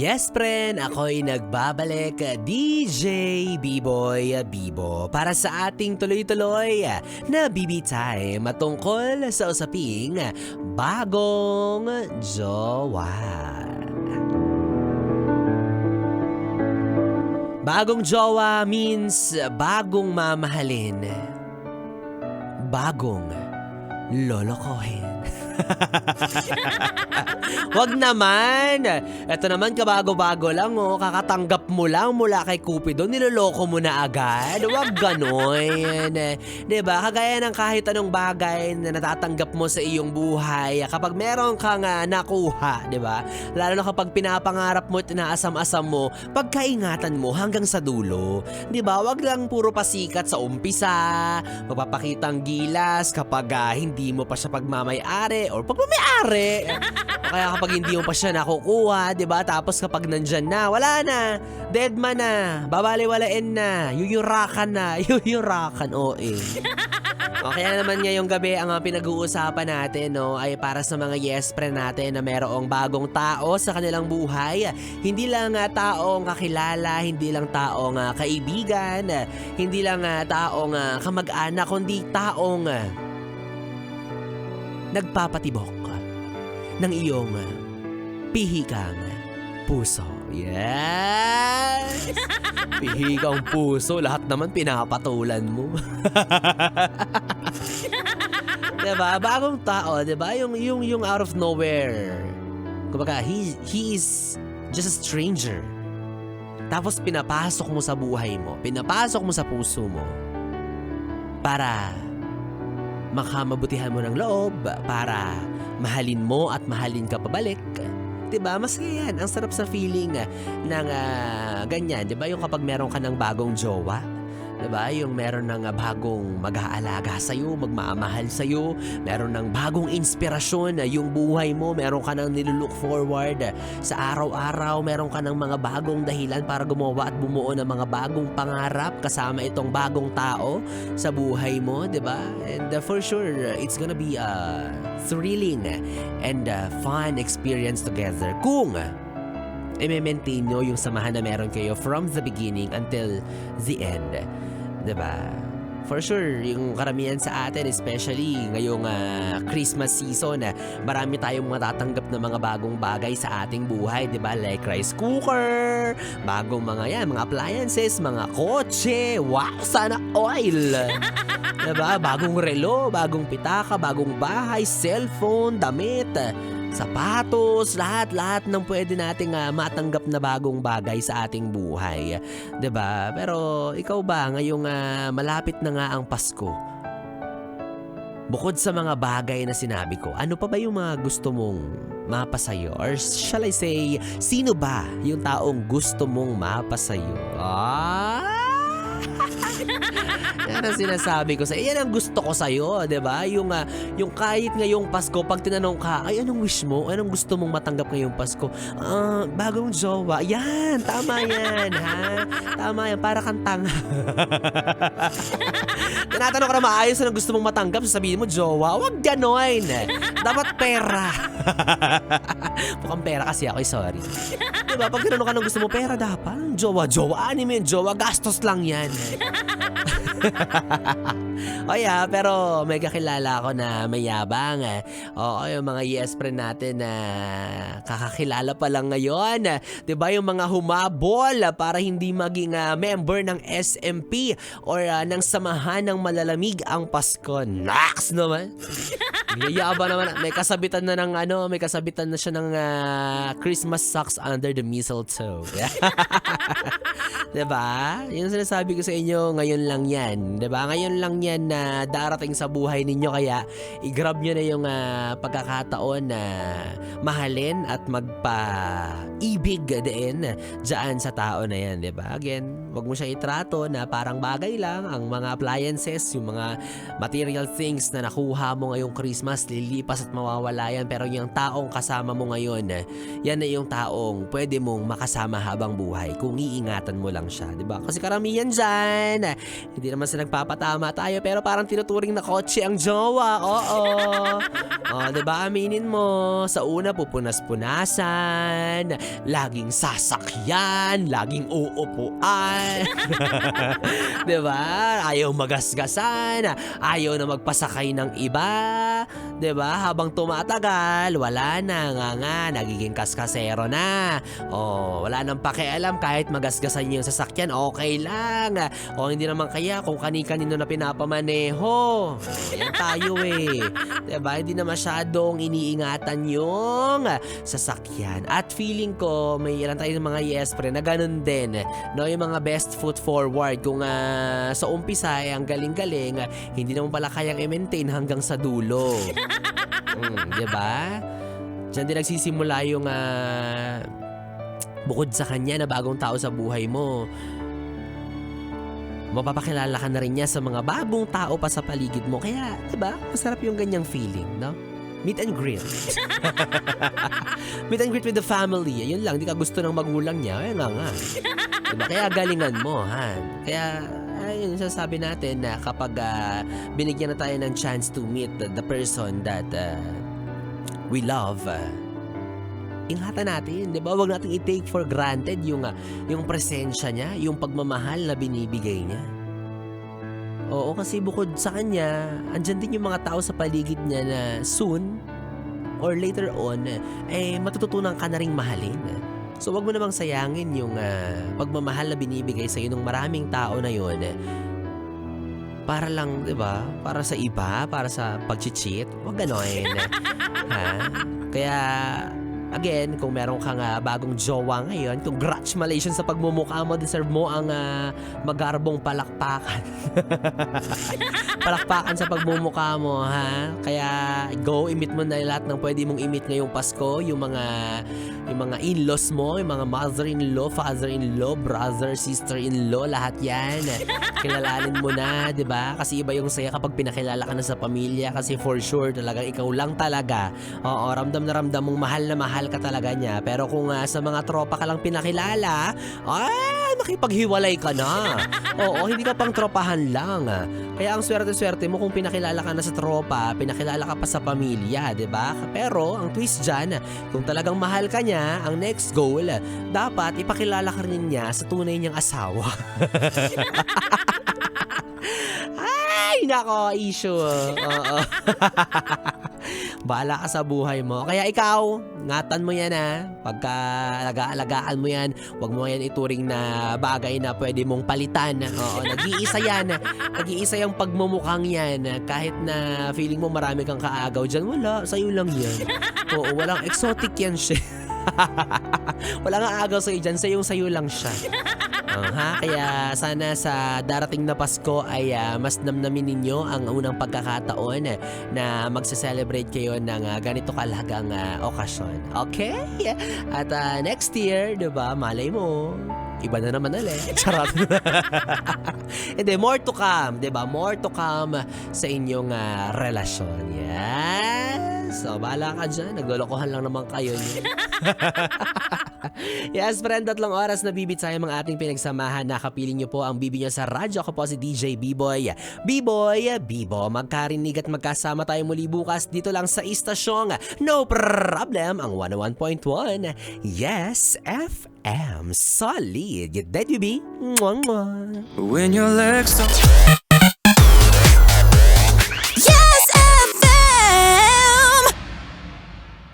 Yes, friend, ako'y nagbabalik, DJ B-Boy Bibo, para sa ating tuloy-tuloy na BB Time tungkol sa usaping bagong jowa. Bagong jowa means bagong mamahalin, bagong lolokohin. Wag naman. Ito naman kabago-bago lang kakatanggap mo lang mula kay Cupido, niloloko mo na agad. Wag ganon. 'Di ba? Kagaya ng kahit anong bagay na natatanggap mo sa iyong buhay, kapag meron kang nakuha, 'di ba? Lalo na kapag pinapangarap mo at inaasam-asam mo, pagkaingatan mo hanggang sa dulo. 'Di ba? Wag lang puro pasikat sa umpisa, magpapakitang gilas kapag hindi mo pa siya pagmamay-ari or pagmamay-ari. Kaya kapag hindi mo pa siya nakukuha, 'di ba? Tapos kapag nandyan na, wala na. Dead man na, babaliwalain na, yuyurakan na, yuyurakan Kaya naman ngayong gabi ang pinag-uusapan natin ay para sa mga yes friend natin na merong bagong tao sa kanilang buhay. Hindi lang taong kakilala, hindi lang taong kaibigan, hindi lang taong kamag-anak, kundi taong nagpapatibok ng iyong pihikang puso. Yes! Pihikang puso, lahat naman pinapatulan mo. Diba? Bagong tao, diba? Yung out of nowhere. Kumbaga, he is just a stranger. Tapos pinapasok mo sa buhay mo, pinapasok mo sa puso mo para makamabutihan mo ng loob, para mahalin mo at mahalin ka pabalik. Diba? Masaya yan. Ang sarap sa feeling ng ganyan. Diba? Yung kapag meron ka ng bagong jowa. Diba? Yung meron ng bagong mag-aalaga sa'yo, magmamahal sa'yo. Meron ng bagong inspirasyon yung buhay mo. Meron ka ng nilulook forward sa araw-araw. Meron ka ng mga bagong dahilan para gumawa at bumuo ng mga bagong pangarap kasama itong bagong tao sa buhay mo. Diba? And for sure, it's gonna be a thrilling and fun experience together kung i-maintain nyo yung samahan na meron kayo from the beginning until the end. Diba? For sure, yung karamihan sa atin, especially ngayong Christmas season, marami tayong matatanggap na mga bagong bagay sa ating buhay, diba? Like rice cooker, bagong mga appliances, mga kotse, wow, sana oil! Diba? Bagong relo, bagong pitaka, bagong bahay, cellphone, damit, sapatos, lahat ng pwede nating matanggap na bagong bagay sa ating buhay. 'Di ba? Pero ikaw ba ngayong malapit na nga ang Pasko? Bukod sa mga bagay na sinabi ko, ano pa ba yung mga gusto mong mapasayo? Or shall I say, sino ba yung taong gusto mong mapasayo? Yan ang sinasabi ko yan ang gusto ko sa'yo, diba? Yung kahit ngayong Pasko, pag tinanong ka, ay anong wish mo? Anong gusto mong matanggap ngayong Pasko? Bagong jowa. Yan, tama yan, ha? Tama yan, para kang tanga. Tinatanong ka na maayos anong gusto mong matanggap, sasabihin mo, jowa. Huwag ganon. Dapat pera. Mukhang pera kasi ako, sorry. Diba? Pag tinanong ka ng gusto mo, pera dapat. Jowa. Anime yung jowa. Gastos lang yan. Pero may kakilala ako na mayabang. Yung mga yes friend natin na kakakilala pa lang ngayon. Diba yung mga humabol para hindi maging member ng SMP or ng samahan ng malalamig ang Pasko. Naks naman. Yayaba naman. May kasabitan na siya ng Christmas socks under the mistletoe. Diba? Yung sinasabi ko sa inyo, ngayon lang yan. Diba? Ngayon lang yan na darating sa buhay ninyo. Kaya i-grab nyo na yung pagkakataon na mahalin at magpa-ibig din dyan sa tao na yan. Diba? Again, Wag mo siya itrato na parang bagay lang ang mga appliances, yung mga material things na nakuha mo ngayong Christmas, lilipas at mawawala yan. Pero yung taong kasama mo ngayon, yan na yung taong pwede mong makasama habang buhay kung iingatan mo lang siya, di ba? Kasi karamihan dyan, hindi naman sa nagpapatama tayo pero parang tinuturing na kotse ang jowa. Oo. Di ba? Aminin mo, sa una pupunas-punasan, laging sasakyan, laging uupuan. Di ba? Ayaw magasgasan, ayaw na magpasakay ng iba. Di ba? Habang tumatagal, wala na nga, nagiging kaskasero na. Wala nang pakialam kahit magasgasan niyo yung sasakyan, okay lang. Hindi naman kaya kung kani-kanino na pinapamaneho. Yan tayo Diba? Hindi na masyadong iniingatan yung sasakyan. At feeling ko, may ilan tayo ng mga yes pre na ganun din. No? Yung mga best foot forward. Kung sa umpisa ay ang galing-galing, hindi naman pala kayang i-maintain hanggang sa dulo. Diba? Diyan din nagsisimula yung bukod sa kanya na bagong tao sa buhay mo, mapapakilala ka na rin niya sa mga bagong tao pa sa paligid mo. Kaya, diba, masarap yung ganyang feeling, no? Meet and greet. Meet and greet with the family. Yun lang, di ka gusto ng magulang niya. Kaya nga. Diba? Kaya galingan mo, ha? Kaya, ayun, sasabi natin na kapag binigyan na tayo ng chance to meet the person that we love, ingatan natin, di ba? Huwag natin i-take for granted yung presensya niya, yung pagmamahal na binibigay niya. Oo, kasi bukod sa kanya, andyan din yung mga tao sa paligid niya na soon or later on, matututunan ka na ring mahalin. So, wag mo namang sayangin yung pagmamahal na binibigay sa'yo ng maraming tao na yun. Para lang, di ba? Para sa iba, para sa pag-cheat. Wag ganon. Ha? Kaya, again, kung meron kang bagong jowa ngayon, congratulations sa pagmumukha mo. Deserve mo ang magarbong palakpakan. Palakpakan sa pagmumukha mo, ha? Kaya go, imit mo na lahat ng pwede mong imit ngayong Pasko. Yung mga in-laws mo, yung mga mother-in-law, father-in-law, brother, sister-in-law, lahat yan. Kilalanin mo na, di ba? Kasi iba yung saya kapag pinakilala ka na sa pamilya. Kasi for sure, talagang ikaw lang talaga. Oo, ramdam na ramdam mong mahal na mahal ka talaga niya. Pero kung sa mga tropa ka lang pinakilala, makipaghiwalay ka na. Oo, hindi ka pang tropahan lang. Kaya ang swerte-swerte mo kung pinakilala ka na sa tropa, pinakilala ka pa sa pamilya, di ba? Pero ang twist dyan, kung talagang mahal ka niya, ang next goal, dapat ipakilala ka rin niya sa tunay niyang asawa. Ay, nako, issue. Oo. Bahala ka sa buhay mo. Kaya ikaw, ingatan mo yan Pagka alagaan mo yan, wag mo yan ituring na bagay na pwede mong palitan. Oo, nag-iisa yan. Nag-iisa yung pagmumukhang yan. Kahit na feeling mo marami kang kaagaw dyan, wala, sa'yo lang yan. Oo, walang exotic yan siya. Walang aagaw sa'yo dyan, sa'yo lang siya. Kaya sana sa darating na Pasko ay mas namnamin ninyo ang unang pagkakataon na magse-celebrate kayo ng ganito kalagang okasyon. Okay? At next year, diba, malay mo, iba na naman ulit. Charot. Hindi, more to come, diba? More to come sa inyong relasyon. Yes! So, bahala ka dyan. Naglolokohan lang naman kayo. Yes, friend, 3 oras na bibitsayan mga ating pinagsamahan. Nakapiling nyo po ang bibi nyo sa radyo. Ako po si DJ B-Boy. B-Boy, Bibo. Magkarinig at magkasama tayo muli bukas dito lang sa istasyong No Problem, ang 101.1. Yes, FM. Solid. You dead, you be? Mwah, mwah. When your legs don't